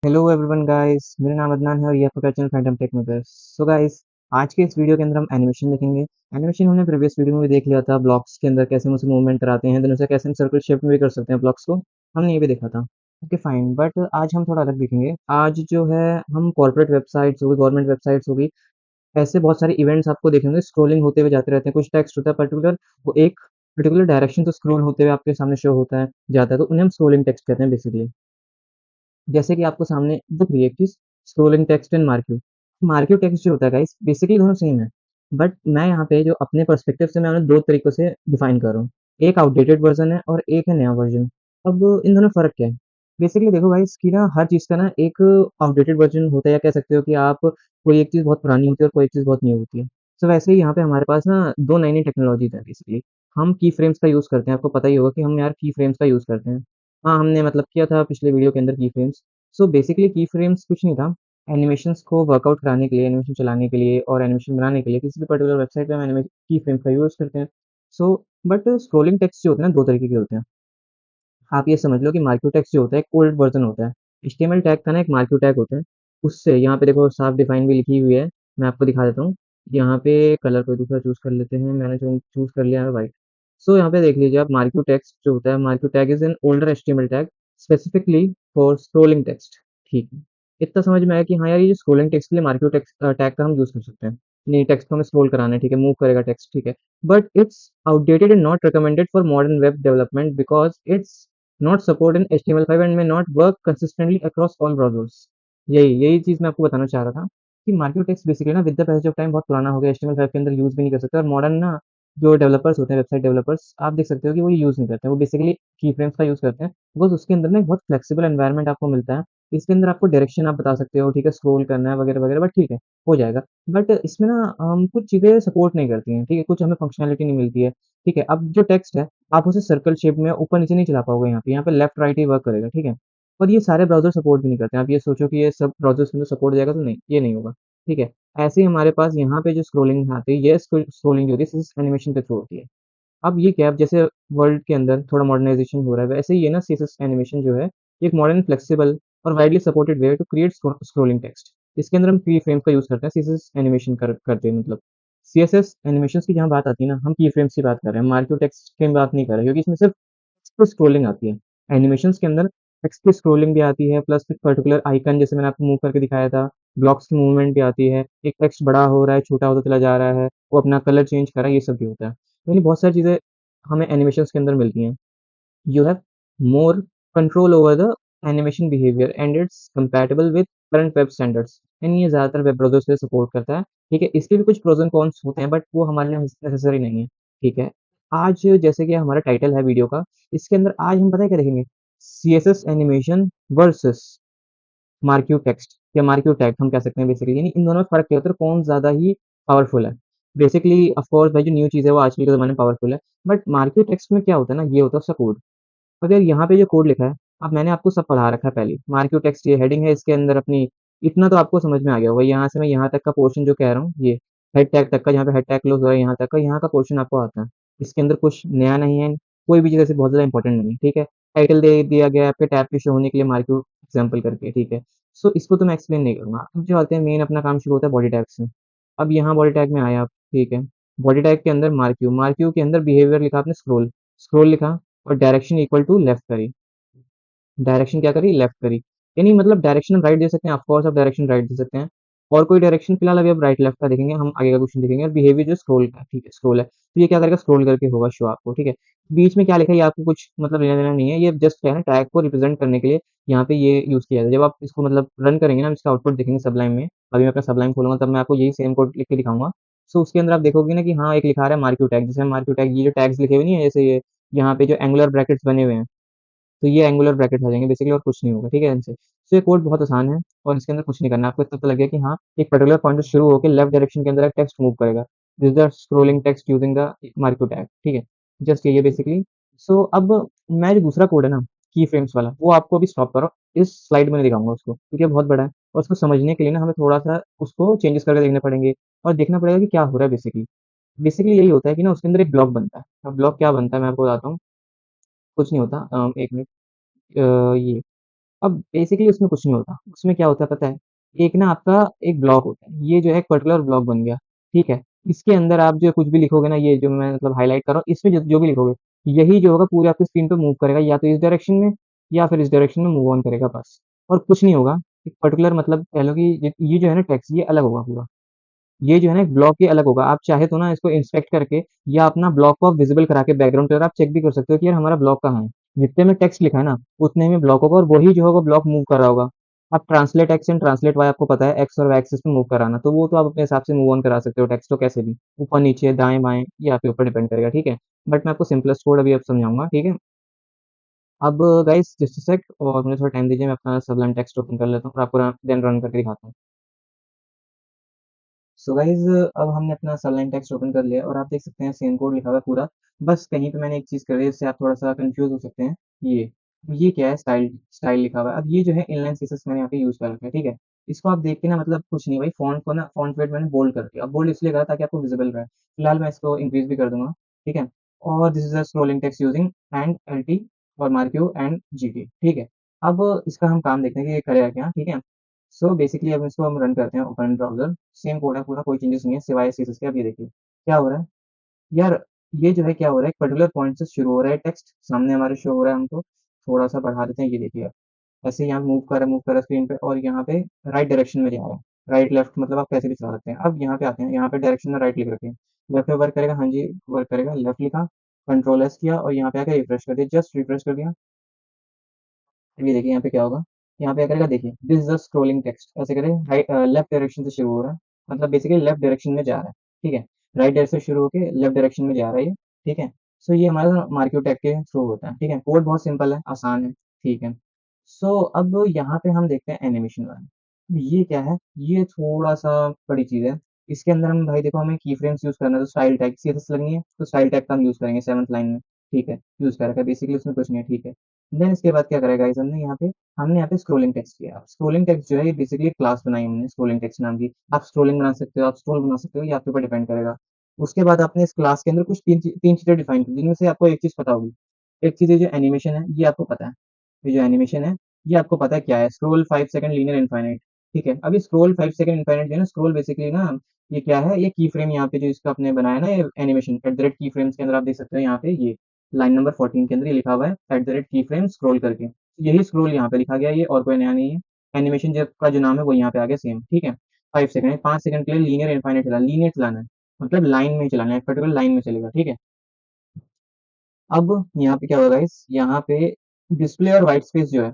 Hello everyone guys, मेरा नाम अदनान है और ये आपका चैनल फैंटम टेक में। सो गाइस, आज के इस वीडियो के अंदर हम एनिमेशन देखेंगे। एनिमेशन हमने प्रीवियस वीडियो में भी देख लिया था, ब्लॉक्स के अंदर कैसे हम उसे मूवमेंट कराते हैं, देन उसे कैसे हम सर्कल शेप में भी कर सकते हैं ब्लॉक्स को। हमने ये भी देखा था। ओके फाइन, बट आज हम थोड़ा अलग देखेंगे। आज जो है हम कॉर्पोरेट वेबसाइट्स हो गई, गवर्नमेंट वेबसाइट्स हो गई, ऐसे बहुत सारे इवेंट्स आपको देखेंगे स्क्रोलिंग होते हुए जाते रहते हैं। कुछ टेक्स्ट होता है पर्टिकुलर, वो एक पर्टिकुलर डायरेक्शन से स्क्रोल होते हुए आपके सामने शो होता है, जाता है, तो उन्हें हम स्क्रोलिंग टेक्स्ट कहते हैं बेसिकली। जैसे कि आपको सामने दिख रही है एक चीज़, scrolling text and marquee. Marquee text जो होता है गाइस, बेसिकली दोनों सेम है, बट मैं यहाँ पे जो अपने पर्सपेक्टिव से मैं उन्हें 2 तरीकों से डिफाइन कर रहा हूँ। एक आउटडेटेड वर्ज़न है और एक है नया वर्ज़न। अब इन दोनों में फ़र्क क्या है? बेसिकली देखो गाइस कि ना हर चीज़ का ना एक आउटडेटेड वर्ज़न होता है, या कह सकते हो कि आप कोई एक चीज़ बहुत पुरानी होती है और कोई एक चीज़ बहुत न्यू होती है। सो वैसे ही यहाँ पे हमारे पास ना 2 नई-नई टेक्नोलॉज़ीज़ हैं बेसिकली। हम की फ्रेम्स का यूज़ करते हैं, आपको पता ही होगा कि हम यार की फ्रेम्स का यूज़ करते हैं। हाँ, हमने मतलब किया था पिछले वीडियो के अंदर की फ्रेम्स। सो बेसिकली की फ्रेम्स कुछ नहीं था, एनिमेशंस को वर्कआउट कराने के लिए, एनिमेशन चलाने के लिए और एनिमेशन बनाने के लिए किसी भी पर्टिकुलर वेबसाइट पे हम की फ्रेम्स का यूज़ करते हैं। सो बट स्क्रोलिंग टेक्स्ट जो होते हैं ना 2 तरीके के होते हैं। आप ये समझ लो कि मार्क्यू टेक्स्ट जो होता है एक ओल्ड वर्ज़न होता है। एचटीएमएल टैग का ना एक मार्क्यू टैग होता है। उससे यहाँ पे देखो साफ डिफाइन भी लिखी हुई है, मैं आपको दिखा देता हूँ। यहाँ पे कलर कोई दूसरा चूज़ कर लेते हैं, मैंने जो चूज़ कर लिया है व्हाइट। सो यहाँ पे देख लीजिए आप, मार्क्यू टेक्स्ट जो होता है, marquee tag is an older HTML tag specifically for scrolling text. ठीक है। इतना समझ में आया कि हाँ यार, ये जो स्क्रोलिंग टेक्स्ट के लिए मार्क्यू टेक्स्ट टैग का हम यूज़ कर सकते हैं। नहीं, टेक्स्ट को हमें स्क्रॉल कराना है, ठीक है, मूव करेगा टेक्स्ट, ठीक है। But it's outdated and not recommended for modern web development because it's not support in HTML5 and may not work consistently across all browsers. यही चीज़ मैं आपको बताना चाह रहा था कि मार्क्यू टेक्स्ट बेसिकली ना with the passage of time बहुत पुराना हो गया, HTML5 के अंदर यूज़ भी नहीं कर सकते, और मॉडर्न ना जो डेवलपर्स होते हैं, वेबसाइट डेवलपर्स, आप देख सकते हो कि वो ये यूज़ नहीं करते हैं। वो बेसिकली कीफ्रेम्स का यूज़ करते हैं, बिकॉज़ उसके अंदर ना एक बहुत फ्लेक्सिबल एनवायरनमेंट आपको मिलता है। इसके अंदर आपको डायरेक्शन आप बता सकते हो, ठीक है, स्क्रॉल करना है वगैरह-वगैरह, बट ठीक है, हो जाएगा। बट इसमें ना कुछ चीज़ें सपोर्ट नहीं करती हैं, ठीक है, कुछ हमें फंक्शनैलिटी नहीं मिलती है, ठीक है। अब जो टेक्स्ट है, आप उसे सर्कल शेप में ऊपर-नीचे नहीं चला पाओगे यहाँ पे लेफ्ट राइट ही वर्क करेगा, ठीक है। और ये सारे ब्राउज़र सपोर्ट भी नहीं करते हैं। आप ये सोचो कि ये सब ब्राउज़र्स के अंदर सपोर्ट हो जाएगा, तो नहीं, ये नहीं होगा, ठीक है। ऐसे ही हमारे पास यहाँ पे जो स्क्रॉलिंग आती है, ये स्क्रॉलिंग जो होती है सिर्फ़ एनिमेशन के थ्रू होती है। अब ये क्या है, अब जैसे वर्ल्ड के अंदर थोड़ा मॉडर्नाइज़ेशन हो रहा है, वैसे ही ये ना सीएसएस एनिमेशन जो है, एक मॉडर्न, फ्लेक्सिबल और widely supported way to create scrolling text. इसके अंदर हम की फ्रेम्स का यूज़ करते हैं, सीएसएस एनिमेशन करते हैं मतलब। सीएसएस एनिमेशंस की जहाँ बात आती है ना, हम की फ्रेम्स की बात कर रहे हैं, मार्क्यू टेक्स्ट की हम बात नहीं कर रहे, क्योंकि इसमें सिर्फ टेक्स्ट पे स्क्रॉलिंग आती है। एनिमेशंस के अंदर टेक्स्ट पे स्क्रॉलिंग भी आती है, प्लस कुछ पर्टिकुलर आइकन जैसे मैंने आपको मूव करके दिखाया था, ब्लॉक्स की मूवमेंट भी आती है, एक टेक्स्ट बड़ा हो रहा है, छोटा होता चला जा रहा है, वो अपना कलर चेंज कर रहा है, ये सब भी होता है। यानी बहुत सारी चीज़ें हमें एनिमेशंस के अंदर मिलती हैं। You have more control over the animation behavior and it's compatible with current web standards। यानी ये ज़्यादातर वेब ब्राउज़र से सपोर्ट करता है, ठीक है? इसके भी कुछ प्रोज़ एंड कॉन्स होते हैं, बट वो हमारे लिए नेसेसरी नहीं है, ठीक है? आज जैसे कि हमारा टाइटल है वीडियो का, इसके अंदर आज हम पता है क्या देखेंगे? CSS animation versus marquee text या मार्क्यू टैग हम कह सकते हैं बेसिकली, यानी इन दोनों में फ़र्क क्या होता है, कौन ज़्यादा ही पावरफुल है। बेसिकली ऑफ़ कोर्स भाई, जो न्यू चीज़ है वो आजकल के ज़माने में पावरफुल है, बट मार्क्यू टेक्स्ट में क्या होता है ना, ये होता है उसका कोड। अगर यहाँ पे जो कोड लिखा है, अब मैंने आपको सब पढ़ा रखा है पहले ही। मार्क्यू टेक्स्ट ये हेडिंग है, इसके अंदर अपनी इतना तो आपको समझ में आ गया होगा। यहाँ से मैं यहाँ तक का पोर्शन जो कह रहा हूँ, ये हेड टैग तक का, जहाँ पे हेड टैग क्लोज़ हो रहा है यहाँ तक का, यहाँ का पोर्शन आपको आता है। इसके अंदर कुछ नया नहीं है, कोई भी चीज़ ऐसी बहुत ज़्यादा इंपॉर्टेंट नहीं है, ठीक है। टाइटल दे दिया गया है आपके टैब पे शो होने के लिए, मार्क्यू एग्ज़ाम्पल करके, ठीक है। सो इसको तो मैं एक्सप्लेन नहीं करूँगा। अब जो आते हैं मेन, अपना काम शुरू होता है बॉडी टैग से। अब यहाँ बॉडी टैग में आए आप, ठीक है। बॉडी टैग के अंदर मार्क्यू, मार्क्यू के अंदर बिहेवियर लिखा आपने स्क्रॉल, स्क्रॉल लिखा और डायरेक्शन इक्वल टू लेफ्ट करी। डायरेक्शन क्या करी? लेफ्ट करी। यानी मतलब डायरेक्शन हम राइट दे सकते हैं, ऑफ कोर्स आप डायरेक्शन राइट दे सकते हैं। और कोई डायरेक्शन फिलहाल अभी आप राइट लेफ्ट का देखेंगे, हम आगे का क्वेश्चन देखेंगे। और बिहेवियर जो स्क्रॉल का, ठीक है, स्क्रॉल है, तो ये क्या करेगा? स्क्रॉल करके होगा शो आपको, ठीक है। बीच में क्या लिखा है, ये आपको कुछ मतलब लेना-देना नहीं है, ये जस्ट क्या है ना, टैग को रिप्रेजेंट करने के लिए यहाँ पे ये यूज़ किया जाता है। जब आप इसको मतलब रन करेंगे ना, इसका आउटपुट देखेंगे सबलाइन में, अभी मैं अपना सबलाइन खोलूँगा तब मैं आपको यही सेम कोड लिख के दिखाऊँगा। सो उसके अंदर आप देखोगे ना कि हाँ, एक लिखा आ रहा है मार्क्यू टैग, जैसे मार्क्यू टैग, ये जो टैग्स लिखे हुए नहीं है, जैसे ये यहाँ पे जो एंगुलर ब्रैकेट्स बने हुए हैं, तो ये एंगुलर ब्रैकेट्स आ जाएँगे बेसिकली, और कुछ नहीं होगा, ठीक है इनसे। तो ये कोड बहुत आसान है और इसके अंदर कुछ नहीं करना है। आपको इतना पता लग गया कि हाँ, एक पर्टिकुलर पॉइंट से शुरू होके लेफ्ट डायरेक्शन के अंदर एक टेक्स्ट मूव करेगा। This is the scrolling text using the marquee tag, ठीक है। जस्ट यही है बेसिकली। सो अब मैं जो दूसरा कोड है ना, की फ्रेम्स वाला, वो आपको अभी स्टॉप करो। इस स्लाइड में नहीं दिखाऊँगा उसको, क्योंकि ये बहुत बड़ा है और उसको समझने के लिए ना हमें थोड़ा-सा उसको चेंजेस करके देखने पड़ेंगे और देखना पड़ेगा कि क्या हो रहा है बेसिकली। बेसिकली यही होता है कि ना उसके अंदर एक ब्लॉक बनता है। अब ब्लॉक क्या बनता है मैं आपको बताता हूँ। कुछ नहीं होता, 1 मिनट, ये अब बेसिकली उसमें कुछ नहीं होता, उसमें क्या होता है पता है? एक ना आपका एक ब्लॉक होता है, ये जो है एक पर्टिकुलर ब्लॉक बन गया, ठीक है? इसके अंदर आप जो कुछ भी लिखोगे ना, ये जो मैं मतलब हाइलाइट कर रहा हूँ, इसमें जो जो भी लिखोगे, यही जो होगा पूरे आपकी स्क्रीन पे मूव करेगा, या तो इस डायरेक्शन में या फिर इस डायरेक्शन में मूव ऑन करेगा बस, और कुछ नहीं होगा। एक पर्टिकुलर मतलब कह लो कि ये जो है ना टेक्स्ट, ये अलग होगा पूरा। ये जो है ना एक ब्लॉक ही अलग होगा। आप चाहे तो ना इसको इंस्पेक्ट करके या अपना ब्लॉक को आप विजिबल करा के बैकग्राउंड कलर आप चेक भी कर सकते हो कि यार हमारा ब्लॉक कहाँ है। जितने में टेक्स्ट लिखा है ना, उतने में ब्लॉक होगा और वही जो होगा ब्लॉक मूव कर रहा होगा। अब translate X and translate Y आपको पता है, एक्स और वाई एक्सिस पे मूव कराना, तो वो तो आप अपने हिसाब से मूव ऑन करा सकते हो टेक्स्ट को कैसे भी, ऊपर नीचे दाएं बाएं, ये आपके ऊपर डिपेंड करेगा, ठीक है। बट मैं आपको सिंपलेस्ट कोड अभी अब समझाऊंगा, ठीक है। अब गाइस जस्ट अ सेक, और मुझे थोड़ा टाइम दीजिए, मैं अपना सबलाइन टेक्स्ट ओपन कर लेता हूँ और आपको देन रन करके दिखाता हूँ। सो गाइज अब हमने अपना सबलाइन टेक्स्ट ओपन कर लिया और आप देख सकते हैं सेम कोड लिखा हुआ है पूरा। बस कहीं पे मैंने एक चीज़ कर दी जिससे आप थोड़ा सा कंफ्यूज हो सकते हैं। ये क्या है, स्टाइल स्टाइल लिखा हुआ है। अब ये जो है इनलाइन सीसस मैंने यहाँ पे यूज़ कर रखा है, ठीक है। इसको आप देख के ना मतलब कुछ नहीं भाई, फॉन्ट को ना फॉन्ट वेट मैंने बोल्ड कर दिया। अब बोल्ड इसलिए करा ताकि आपको विजिबल रहे। फिलहाल मैं इसको इंक्रीज भी कर दूंगा, ठीक है। और this is a scrolling text using and L T और मार्क्यू एंड जी टी, ठीक है। अब इसका हम काम देखते हैं कि ये करेगा क्या, ठीक है। सो बेसिकली अब इसको हम रन करते हैं ओपन ब्राउज़र, सेम कोड है पूरा, कोई चेंजेस नहीं है सिवाय सीएसएस के। अब ये देखिए क्या हो रहा है, यार ये जो है क्या हो रहा है, एक पर्टिकुलर पॉइंट से शुरू हो रहा है टेक्स्ट, सामने हमारे शो हो रहा है हमको। थोड़ा सा बढ़ा देते हैं, ये देखिए आप, ऐसे यहाँ मूव कर रहा है स्क्रीन पे, और यहाँ पे राइट डायरेक्शन में जा रहा है। राइट लेफ्ट मतलब आप कैसे भी चला सकते हैं। अब यहाँ पे आते हैं, यहाँ पे डायरेक्शन में राइट लिख रखे हैं, लेफ्ट में वर्क करेगा, हाँ जी वर्क करेगा। लेफ्ट लिखा, कंट्रोल एस किया और यहाँ पे आकर रिफ्रेश कर दिया, जस्ट रिफ्रेश कर दिया। ये देखिए यहाँ पे क्या होगा, यहाँ पे क्या करेगा देखिए, this is the scrolling text, ऐसे करें राइट लेफ्ट डायरेक्शन से शुरू हो रहा है, मतलब बेसिकली लेफ्ट डायरेक्शन में जा रहा है, ठीक है। राइट डायरेक्शन से शुरू होकर लेफ्ट डायरेक्शन में जा रहा है ये, ठीक है। सो ये हमारा मार्क्यो टैग के थ्रू होता है, ठीक है। कोड बहुत सिंपल है, आसान है, ठीक है। सो अब यहाँ पे हम देखते हैं एनिमेशन वाला। ये क्या है, ये थोड़ा सा बड़ी चीज़ है। इसके अंदर हम भाई देखो, हमें की फ्रेम्स यूज करना है, तो स्टाइल टैग सीएसएस लगनी है, तो स्टाइल टैग का हम यूज करेंगे सेवंथ लाइन में, ठीक है। यूज कर रखा है बेसिकली, उसमें कुछ नहीं है, ठीक है। देन इसके बाद क्या करेगा गाइस, हमने यहाँ पे स्क्रोलिंग टेक्स्ट किया। स्क्रोलिंग टेक्स्ट जो है ये बेसिकली क्लास बनाई हमने स्क्रोलिंग टेक्स्ट नाम की। आप स्क्रोलिंग बना सकते हो, आप स्क्रोल बना सकते हो, ये आपके ऊपर डिपेंड करेगा। उसके बाद आपने इस क्लास के अंदर कुछ तीन चीजें डिफाइन की, जिनमें से आपको एक चीज पता होगी। एक चीज ये जो एनिमेशन है, ये आपको पता है। ये जो एनिमेशन है, ये आपको पता है क्या है, स्क्रोल 5 सेकंड लीनियर इनफाइनाइट, ठीक है। अभी स्क्रोल 5 सेकंड इनफाइनाइट जो है ना, स्क्रोल बेसिकली ना, ये क्या है, ये की फ्रेम यहाँ पे जो इसका आपने बनाया ना, ये एनिमेशन एट द रेट की फ्रेम्स के अंदर आप देख सकते हो, यहाँ पे ये लाइन नंबर 14 के अंदर ये लिखा हुआ है एट द रेट की फ्रेम स्क्रॉल करके। यही स्क्रोल यहाँ पे लिखा गया है, ये और कोई नया नहीं है। एनिमेशन जब का जो नाम है वो यहाँ पे आ गया सेम, ठीक है। 5 सेकंड, 5 सेकंड के लिए लीनियर इनफाइनाइट चला, लीनियर चलाना है, मतलब लाइन में चलाना है, पर्टिकुलर लाइन में चलेगा, ठीक है। अब यहाँ पे क्या होगा इस यहाँ पे डिस्प्ले और व्हाइट स्पेस जो है,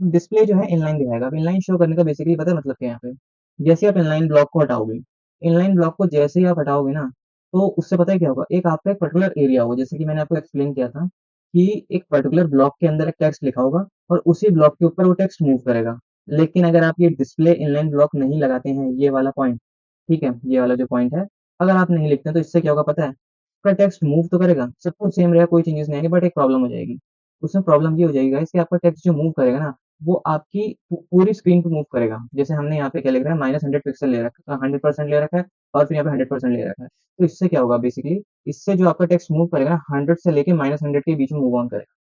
डिस्प्ले जो है इनलाइन दिखाएगा। अब इनलाइन शो करने का बेसिकली पता है मतलब क्या है यहाँ पे, जैसे आप इनलाइन ब्लॉक को हटाओगे, इनलाइन ब्लॉक को जैसे ही आप हटाओगे ना, तो उससे पता है क्या होगा, एक आपका एक पर्टिकुलर एरिया होगा, जैसे कि मैंने आपको एक्सप्लेन किया था कि एक पर्टिकुलर ब्लॉक के अंदर एक टेक्स्ट लिखा होगा और उसी ब्लॉक के ऊपर वो टेक्स्ट मूव करेगा। लेकिन अगर आप ये डिस्प्ले इनलाइन ब्लॉक नहीं लगाते हैं, ये वाला पॉइंट, ठीक है, ये वाला जो पॉइंट है, अगर आप नहीं लिखते हैं तो इससे क्या होगा पता है, आपका टेक्स्ट मूव तो करेगा, सब कुछ सेम रहेगा, कोई चेंजेस नहीं आएंगे, बट एक प्रॉब्लम हो जाएगी। उसमें प्रॉब्लम ये हो जाएगी गाइस कि आपका टेक्स्ट जो मूव करेगा ना, वो आपकी पूरी स्क्रीन पे मूव करेगा। जैसे हमने यहाँ पे क्या लिख रहा है, -100 पिक्सल ले रखा है, 100% ले रखा है, और फिर यहाँ पे 100% ले रखा है। तो इससे क्या होगा बेसिकली, इससे जो आपका टेक्स्ट मूव करेगा ना, 100 से लेके -100 के बीच में मूव ऑन करेगा।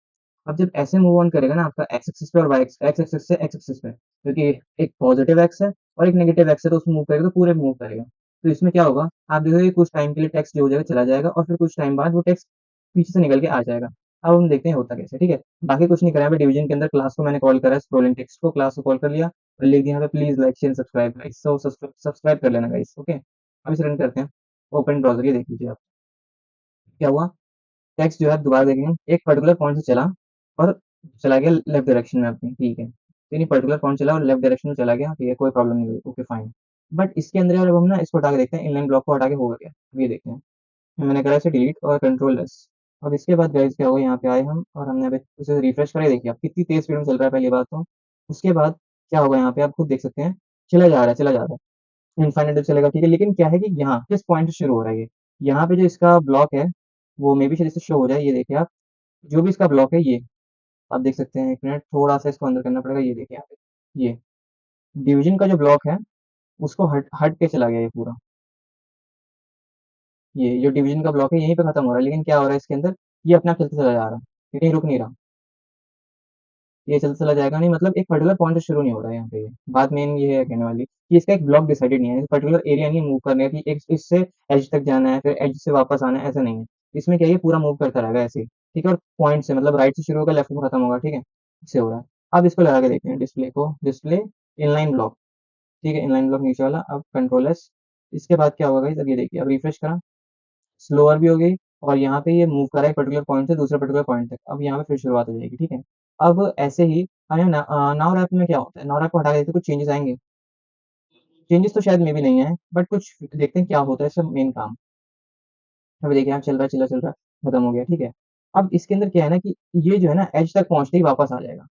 अब जब ऐसे मूव ऑन करेगा ना आपका एक्स एक्सिस पे और वाई एक्स एक्सिस से एक्स एक्सिस पे, क्योंकि एक पॉजिटिव एक्स है और एक नेगेटिव एक्स है, तो उसमें मूव करेगा तो पूरे मूव करेगा। तो इसमें क्या होगा, आप देखोगे कुछ टाइम के लिए टेक्स्ट जो हो जाएगा चला जाएगा, और फिर कुछ टाइम बाद वो टेक्स्ट पीछे से निकल के आ जाएगा। अब हम देखते हैं होता कैसे, ठीक है। बाकी कुछ नहीं करा है, डिवीजन के अंदर क्लास को मैंने कॉल करा है, स्क्रोलिंग टेक्स्ट को क्लास को कॉल कर लिया और लिख दिया यहाँ पे please like share subscribe guys, so subscribe कर लेना गाइस, ओके। अब इसे रन करते हैं, ओपन ब्राउजर, ये देख लीजिए आप क्या हुआ। टेक्स्ट जो है दोबारा देखेंगे, एक पर्टिकुलर पॉइंट से चला और चला गया लेफ्ट डायरेक्शन में अपनी, ठीक है। तो नहीं, पर्टिकुलर पॉइंट चला और लेफ्ट डायरेक्शन में चला गया, ठीक है, कोई प्रॉब्लम नहीं हुई, ओके फाइन। बट इसके अंदर यार अब हम ना इसको हटा के देखते हैं, इनलाइन ब्लॉक को हटा के होगा क्या, अब ये देखते हैं। मैंने करा इसे डिलीट और कंट्रोल एस। अब इसके बाद गाइस क्या होगा, यहाँ पे आए हम और हमने अभी उसे रिफ्रेश करा, देखिए आप कितनी तेज स्पीड में चल रहा है पहली बात तो। उसके बाद क्या होगा, यहाँ पे आप खुद देख सकते हैं, चला जा रहा है, चला जा रहा है, इनफाइनाइट चलेगा, ठीक है। लेकिन क्या है कि यहाँ किस पॉइंट से शुरू हो रहा है ये, यहाँ पे जो इसका ब्लॉक है, वो मे बी शायद इससे शो हो जाए, ये देखिए आप, जो भी इसका ब्लॉक है ये, आप देख सकते हैं, एक मिनट थोड़ा सा इसको अंदर करना पड़ेगा, ये देखिए यहाँ पे ये डिवीजन का जो ब्लॉक है, उसको हट हट के चला गया ये पूरा। ये जो डिवीजन का ब्लॉक है यहीं पे खत्म हो रहा है, लेकिन क्या हो रहा है इसके अंदर, ये अपना चलते चला जा रहा है, ये कहीं रुक नहीं रहा। ये चलता चला जाएगा, नहीं मतलब एक पर्टिकुलर पॉइंट से शुरू नहीं हो रहा है यहाँ पे। ये बात मेन ये है कहने वाली कि इसका एक ब्लॉक डिसाइडेड नहीं है, पर्टिकुलर एरिया नहीं मूव करने की, एक इससे एज तक जाना है, फिर एज से वापस आना है, ऐसा नहीं है। इसमें क्या है, ये पूरा मूव करता रहेगा ऐसे ही, ठीक है। और पॉइंट से मतलब राइट से शुरू होकर लेफ्ट में खत्म होगा, ठीक है, इससे हो रहा है। अब इसको लगा के देखते हैं डिस्प्ले को, डिस्प्ले इनलाइन ब्लॉक, ठीक है, इनलाइन ब्लॉक नीचे वाला। अब कंट्रोल एस, इसके बाद क्या होगा गाइस, अब ये देखिए, अब रिफ्रेश करा, स्लोअर भी हो गई, और यहाँ पे ये मूव कर रहा है पर्टिकुलर पॉइंट से दूसरे पर्टिकुलर पॉइंट तक। अब यहाँ पे फिर शुरुआत हो जाएगी, ठीक है। अब ऐसे ही हमें नाउ रैप में क्या होता है, नाउ रैप को हटा के देखते हैं, कुछ चेंजेस आएंगे। चेंजेस तो शायद मे भी नहीं है, बट कुछ देखते हैं क्या होता है, इसका मेन काम। अभी देखिए यहाँ चल रहा है, चल रहा है, खत्म हो गया, ठीक है। अब इसके अंदर क्या है ना कि ये जो है ना एज तक पहुंचते ही वापस आ जाएगा।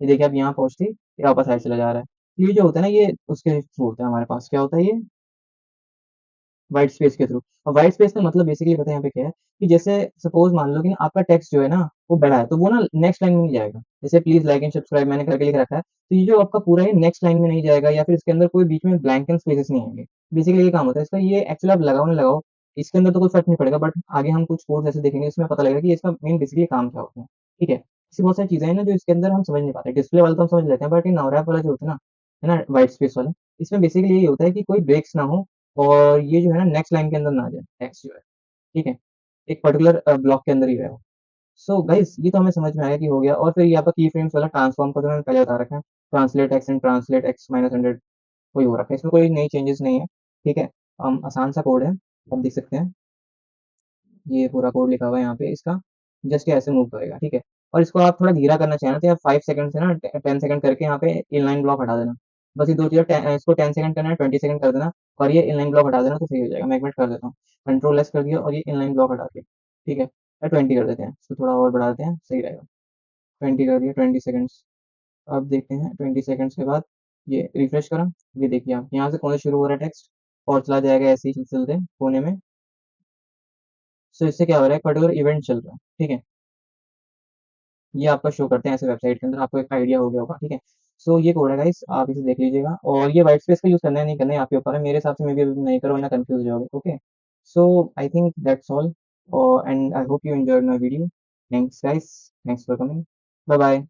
ये देखिए अब यहाँ पहुंचते ही ये वापस साइड चला जा रहा है। तो ये जो होता है ना, ये उसके थ्रू होता है, हमारे पास क्या होता है ये व्हाइट स्पेस के थ्रू। और व्हाइट स्पेस का मतलब बेसिकली पता है यहाँ पे क्या है, कि जैसे सपोज मान लो कि आपका टेक्स्ट जो है ना वो बड़ा है, तो वो ना नेक्स्ट लाइन में नहीं जाएगा। जैसे प्लीज लाइक एंड सब्सक्राइब मैंने करके लिख रखा है, तो ये जो आपका पूरा है नेक्स्ट लाइन में नहीं जाएगा, या फिर इसके अंदर कोई बीच में ब्लैंक एंड स्पेसेस नहीं आएंगे। बेसिकली ये काम होता है इसका। ये एक्चुअली आप लगाओ ना लगाओ, इसके अंदर तो कोई फर्क नहीं पड़ेगा, बट आगे हम कुछ कोर्स ऐसे देखेंगे इसमें पता लगेगा कि इसका मेन बेसिकली काम क्या होता है, ठीक है। ऐसी बहुत सारी चीजें हैं ना जो इसके अंदर हम समझ नहीं पाते। डिस्प्ले वाला तो हम समझ लेते हैं, बट ये नवरैप वाला जो होता है ना, है ना, व्हाइट स्पेस वाला, इसमें बेसिकली यही होता है कि कोई ब्रेक्स ना हो, और ये जो है ना नेक्स्ट लाइन के अंदर ना आ जाए टेक्स्ट जो है, ठीक है, एक पर्टिकुलर ब्लॉक के अंदर ही रहे हो। सो गाइस ये तो हमें समझ में आया कि हो गया। और फिर यहाँ पर की फ्रेम्स वाला ट्रांसफॉर्म का तो मैंने पहले बता रखा है, translate X and translate x minus 100 वही हो रखा है, इसमें कोई नई चेंजेस नहीं है, ठीक है। आसान सा कोड है, आप देख सकते हैं, ये पूरा कोड लिखा हुआ है यहाँ पे इसका। जस्ट ऐसे मूव करेगा, ठीक है। और इसको आप थोड़ा धीरा करना चाहें तो आप 5 सेकंड से ना 10 सेकंड करके यहाँ पे इनलाइन ब्लॉक हटा देना। बस ये दो चीज़ें, इसको 10 सेकंड करना है, 20 सेकंड कर देना, और ये इनलाइन ब्लॉक हटा देना, तो सही हो जाएगा। मैं एक मिनट कर देता हूँ, कंट्रोल एस कर दिया और ये इनलाइन ब्लॉक हटा के, ठीक है। 20 कर देते हैं, इसको थोड़ा और बढ़ा देते हैं, सही रहेगा। 20 कर दिया, 20 सेकंड्स। अब देखते हैं 20 सेकंड्स के बाद ये रिफ्रेश करा। ये देखिए आप यहाँ से कौन से शुरू हो रहा है टेक्स्ट, और चला जाएगा ऐसे ही चलते चलते कोने में। सो इससे क्या हो रहा है, पर्टिकुलर इवेंट चल रहा है, ठीक है। ये आपका शो करते हैं ऐसे वेबसाइट के अंदर, आपको एक आइडिया हो गया होगा, ठीक है। सो ये कोड है गाइस, आप इसे देख लीजिएगा। और ये व्हाइट स्पेस का यूज़ करना है नहीं करना है आपके ऊपर है, मेरे हिसाब से मे बी अभी नहीं करो वरना कंफ्यूज हो जाओगे, okay. So I think that's all, and I hope you enjoyed my video. Thanks guys, thanks for coming, bye bye.